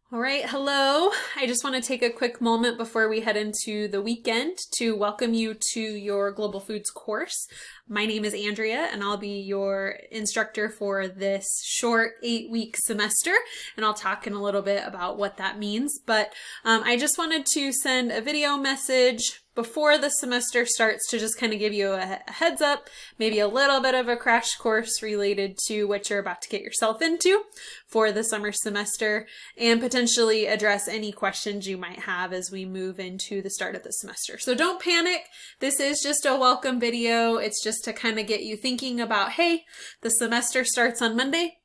All right, hello. I just want to take a quick moment before we head into the weekend to welcome you to your Global Foods course. My name is Andrea, and I'll be your instructor for this short 8-week semester, and I'll talk in a little bit about what that means. But I just wanted to send a video message before the semester starts to just kind of give you a heads up, maybe a little bit of a crash course related to what you're about to get yourself into for the summer semester, and potentially address any questions you might have as we move into the start of the semester. So don't panic. This is just a welcome video. It's just to kind of get you thinking about, hey, the semester starts on Monday.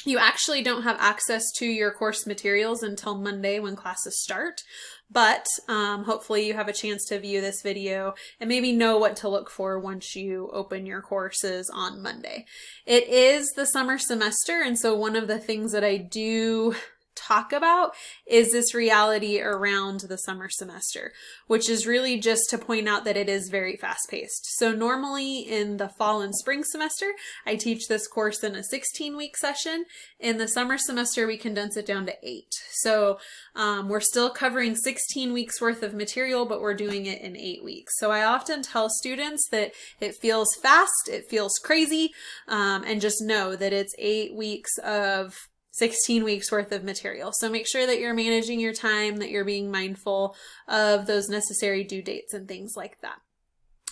You actually don't have access to your course materials until Monday when classes start, but hopefully you have a chance to view this video and maybe know what to look for once you open your courses on Monday. It is the summer semester, and so one of the things that I do talk about is this reality around the summer semester, which is really just to point out that it is very fast-paced. So normally in the fall and spring semester, I teach this course in a 16-week session. In the summer semester, we condense it down to 8. So we're still covering 16 weeks worth of material, but we're doing it in 8 weeks. So I often tell students that it feels fast, it feels crazy, and just know that it's 8 weeks of 16 weeks worth of material. So make sure that you're managing your time, that you're being mindful of those necessary due dates and things like that.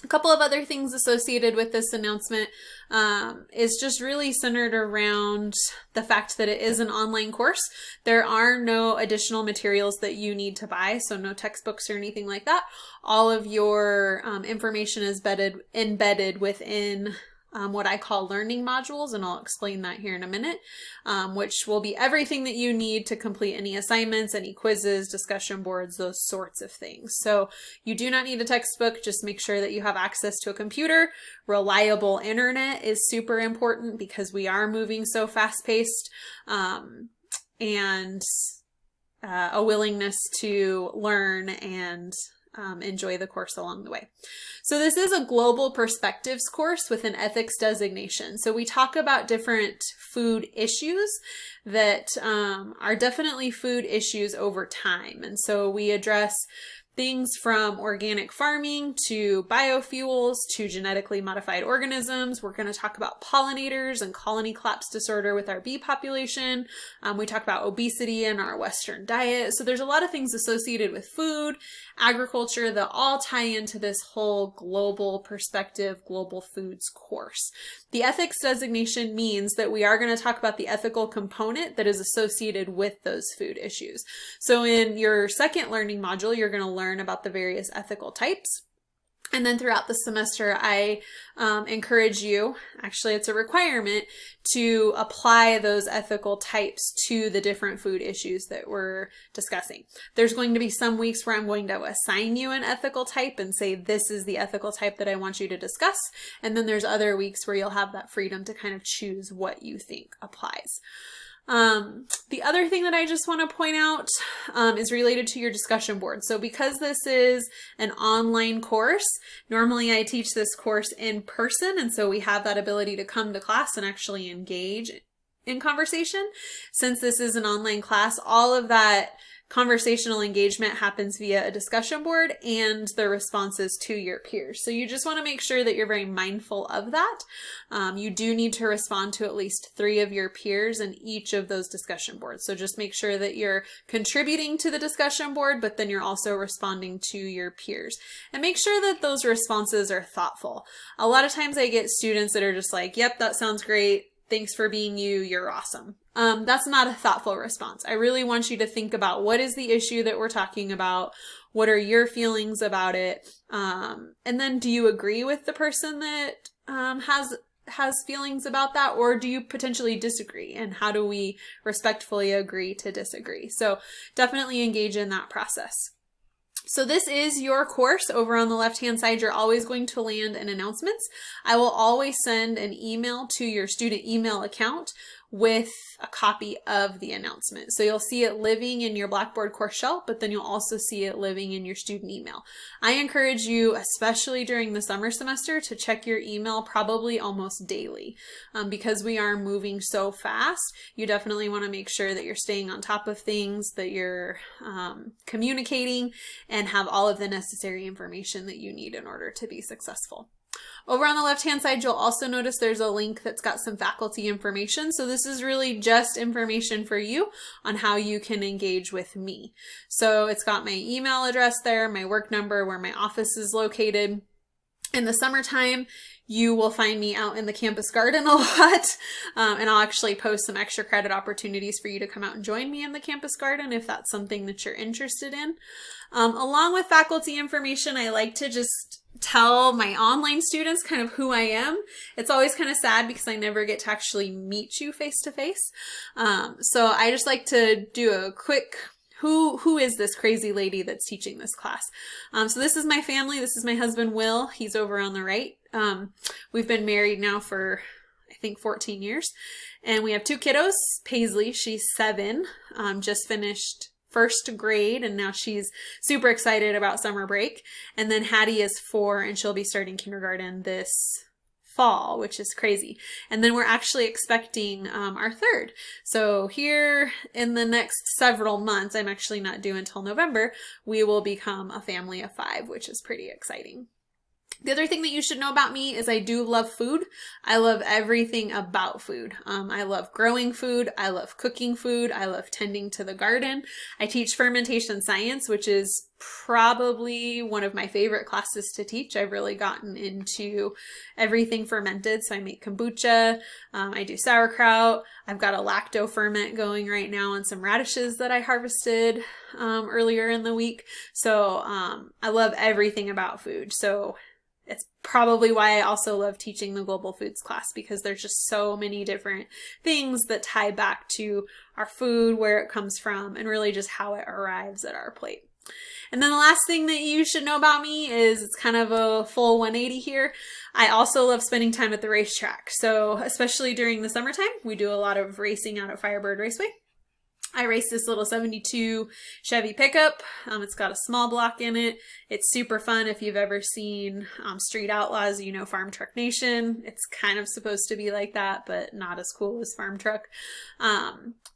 A couple of other things associated with this announcement is just really centered around the fact that it is an online course. There are no additional materials that you need to buy, so no textbooks or anything like that. All of your information is embedded within what I call learning modules, and I'll explain that here in a minute, which will be everything that you need to complete any assignments, any quizzes, discussion boards, those sorts of things. So you do not need a textbook, just make sure that you have access to a computer. Reliable internet is super important because we are moving so fast-paced, and a willingness to learn and enjoy the course along the way. So this is a global perspectives course with an ethics designation. So we talk about different food issues that are definitely food issues over time. And so we address things from organic farming to biofuels to genetically modified organisms. We're going to talk about pollinators and colony collapse disorder with our bee population. We talk about obesity in our Western diet. So there's a lot of things associated with food, agriculture that all tie into this whole global perspective, global foods course. The ethics designation means that we are going to talk about the ethical component that is associated with those food issues. So in your second learning module, you're going to learn about the various ethical types. And then throughout the semester, I encourage you, actually it's a requirement, to apply those ethical types to the different food issues that we're discussing. There's going to be some weeks where I'm going to assign you an ethical type and say, this is the ethical type that I want you to discuss. And then there's other weeks where you'll have that freedom to kind of choose what you think applies. The other thing that I just want to point out is related to your discussion board. So because this is an online course, normally I teach this course in person, and so we have that ability to come to class and actually engage in conversation. Since this is an online class, all of that conversational engagement happens via a discussion board and the responses to your peers. So you just want to make sure that you're very mindful of that. You do need to respond to at least 3 of your peers in each of those discussion boards. So just make sure that you're contributing to the discussion board, but then you're also responding to your peers. And make sure that those responses are thoughtful. A lot of times I get students that are just like, yep, that sounds great. Thanks for being you. You're awesome. That's not a thoughtful response. I really want you to think about what is the issue that we're talking about? What are your feelings about it? And then do you agree with the person that has feelings about that, or do you potentially disagree? And how do we respectfully agree to disagree? So definitely engage in that process. So this is your course. Over on the left-hand side, you're always going to land in announcements. I will always send an email to your student email account with a copy of the announcement. So you'll see it living in your Blackboard course shell, but then you'll also see it living in your student email. I encourage you, especially during the summer semester, to check your email probably almost daily. Because we are moving so fast, you definitely want to make sure that you're staying on top of things, that you're communicating, and have all of the necessary information that you need in order to be successful. Over on the left-hand side, you'll also notice there's a link that's got some faculty information. So this is really just information for you on how you can engage with me. So it's got my email address there, my work number, where my office is located. In the summertime, you will find me out in the campus garden a lot, and I'll actually post some extra credit opportunities for you to come out and join me in the campus garden if that's something that you're interested in. Along with faculty information, I like to just tell my online students kind of who I am. It's always kind of sad because I never get to actually meet you face to face. So I just like to do a quick who is this crazy lady that's teaching this class? So this is my family. This is my husband, Will. He's over on the right. We've been married now for, I think, 14 years. And we have 2 kiddos. Paisley, she's 7, just finished first grade, and now she's super excited about summer break. And then Hattie is 4, and she'll be starting kindergarten this fall, which is crazy. And then we're actually expecting our 3rd. So here in the next several months, I'm actually not due until November, we will become a family of 5, which is pretty exciting. The other thing that you should know about me is I do love food. I love everything about food. I love growing food. I love cooking food. I love tending to the garden. I teach fermentation science, which is probably one of my favorite classes to teach. I've really gotten into everything fermented. So I make kombucha. I do sauerkraut. I've got a lacto ferment going right now on some radishes that I harvested earlier in the week. So I love everything about food. So it's probably why I also love teaching the global foods class, because there's just so many different things that tie back to our food, where it comes from, and really just how it arrives at our plate. And then the last thing that you should know about me is it's kind of a full 180 here. I also love spending time at the racetrack. So especially during the summertime, we do a lot of racing out at Firebird Raceway. I race this little 72 Chevy pickup. It's got a small block in it. It's super fun. If you've ever seen Street Outlaws, you know Farm Truck Nation. It's kind of supposed to be like that, but not as cool as Farm Truck.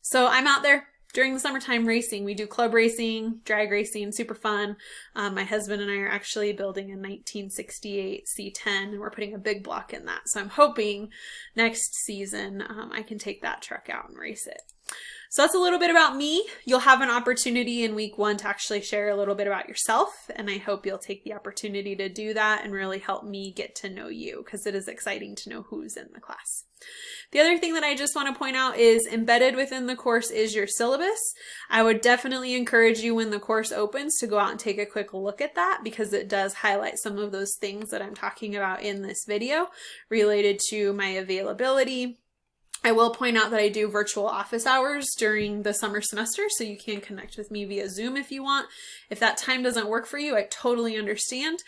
So I'm out there during the summertime racing. We do club racing, drag racing, super fun. My husband and I are actually building a 1968 C10, and we're putting a big block in that. So I'm hoping next season I can take that truck out and race it. So that's a little bit about me. You'll have an opportunity in week 1 to actually share a little bit about yourself, and I hope you'll take the opportunity to do that and really help me get to know you, because it is exciting to know who's in the class. The other thing that I just want to point out is embedded within the course is your syllabus. I would definitely encourage you when the course opens to go out and take a quick look at that, because it does highlight some of those things that I'm talking about in this video related to my availability. I will point out that I do virtual office hours during the summer semester, so you can connect with me via Zoom if you want. If that time doesn't work for you, I totally understand.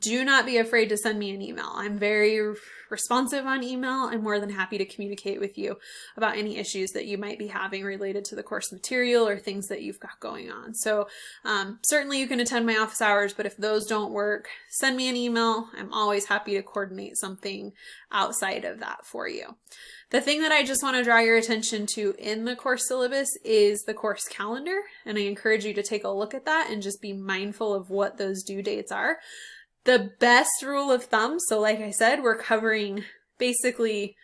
Do not be afraid to send me an email. I'm very responsive on email. I'm more than happy to communicate with you about any issues that you might be having related to the course material or things that you've got going on. So certainly you can attend my office hours, but if those don't work, send me an email. I'm always happy to coordinate something outside of that for you. The thing that I just want to draw your attention to in the course syllabus is the course calendar, and I encourage you to take a look at that and just be mindful of what those due dates are. The best rule of thumb, so like I said, we're covering basically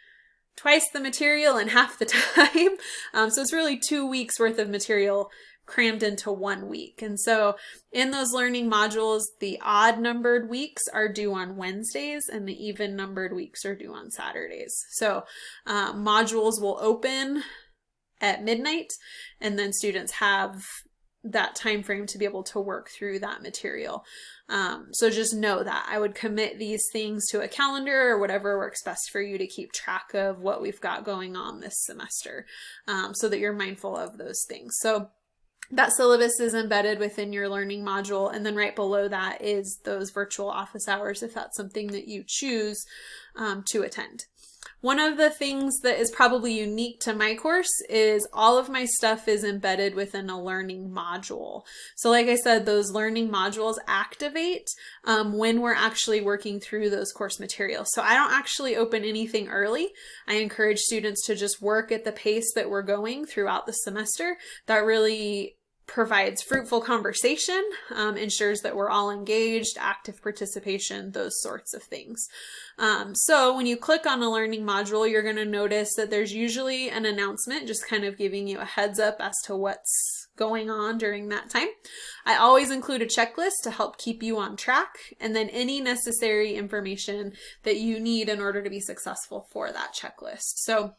twice the material in half the time. So it's really 2 weeks worth of material crammed into 1 week. And so in those learning modules, the odd numbered weeks are due on Wednesdays and the even numbered weeks are due on Saturdays. So modules will open at midnight, and then students have that time frame to be able to work through that material. So just know that I would commit these things to a calendar or whatever works best for you to keep track of what we've got going on this semester, so that you're mindful of those things. So that syllabus is embedded within your learning module, and then right below that is those virtual office hours if that's something that you choose to attend. One of the things that is probably unique to my course is all of my stuff is embedded within a learning module. So like I said, those learning modules activate when we're actually working through those course materials. So I don't actually open anything early. I encourage students to just work at the pace that we're going throughout the semester. That really provides fruitful conversation, ensures that we're all engaged, active participation, those sorts of things. So when you click on a learning module, you're going to notice that there's usually an announcement just kind of giving you a heads up as to what's going on during that time. I always include a checklist to help keep you on track, and then any necessary information that you need in order to be successful for that checklist. So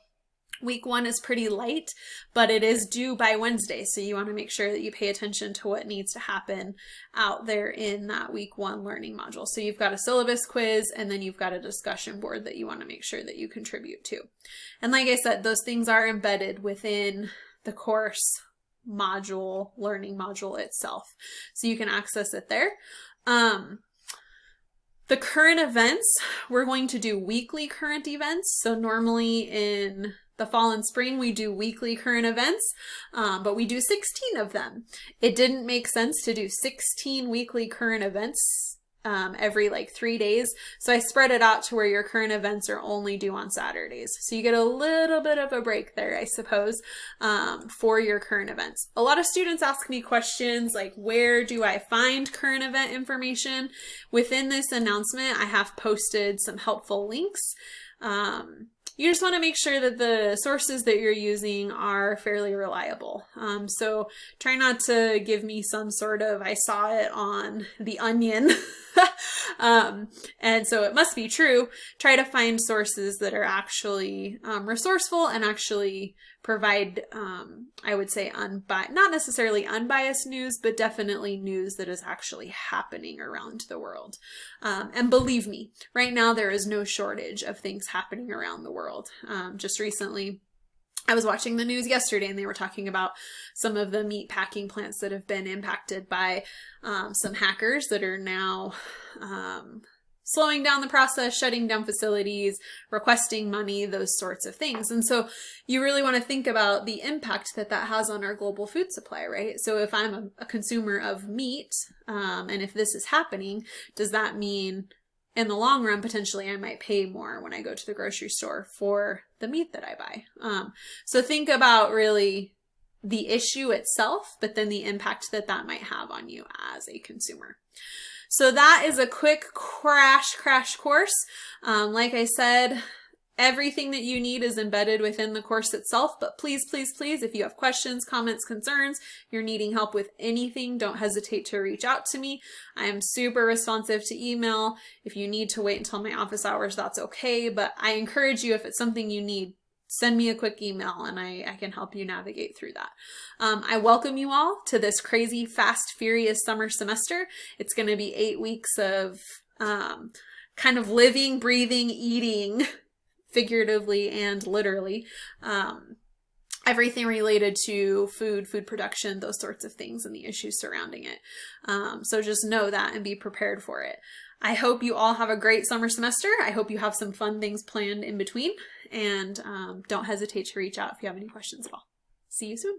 week 1 is pretty light, but it is due by Wednesday, so you want to make sure that you pay attention to what needs to happen out there in that week 1 learning module. So you've got a syllabus quiz, and then you've got a discussion board that you want to make sure that you contribute to. And like I said, those things are embedded within the course module, learning module itself, so you can access it there. The current events, we're going to do weekly current events. So normally in the fall and spring, we do weekly current events, but we do 16 of them. It didn't make sense to do 16 weekly current events every like 3 days. So I spread it out to where your current events are only due on Saturdays. So you get a little bit of a break there, I suppose, for your current events. A lot of students ask me questions like, where do I find current event information? Within this announcement, I have posted some helpful links. You just want to make sure that the sources that you're using are fairly reliable. So try not to give me some sort of, I saw it on The Onion, and so it must be true. Try to find sources that are actually resourceful and actually provide, I would say, not necessarily unbiased news, but definitely news that is actually happening around the world. And believe me, right now there is no shortage of things happening around the world. Just recently, I was watching the news yesterday, and they were talking about some of the meat packing plants that have been impacted by some hackers that are now slowing down the process, shutting down facilities, requesting money, those sorts of things. And so you really want to think about the impact that that has on our global food supply, right? So if I'm a consumer of meat, and if this is happening, does that mean in the long run, potentially I might pay more when I go to the grocery store for the meat that I buy? So think about really the issue itself, but then the impact that that might have on you as a consumer. So that is a quick crash course. Like I said, everything that you need is embedded within the course itself, but please, please, please, if you have questions, comments, concerns, you're needing help with anything, don't hesitate to reach out to me. I am super responsive to email. If you need to wait until my office hours, that's okay, but I encourage you, if it's something you need, send me a quick email and I can help you navigate through that. I welcome you all to this crazy, fast, furious summer semester. It's going to be 8 weeks of kind of living, breathing, eating, figuratively and literally, everything related to food production, those sorts of things, and the issues surrounding it. So just know that and be prepared for it. I hope you all have a great summer semester. I hope you have some fun things planned in between, and don't hesitate to reach out if you have any questions at all. See you soon.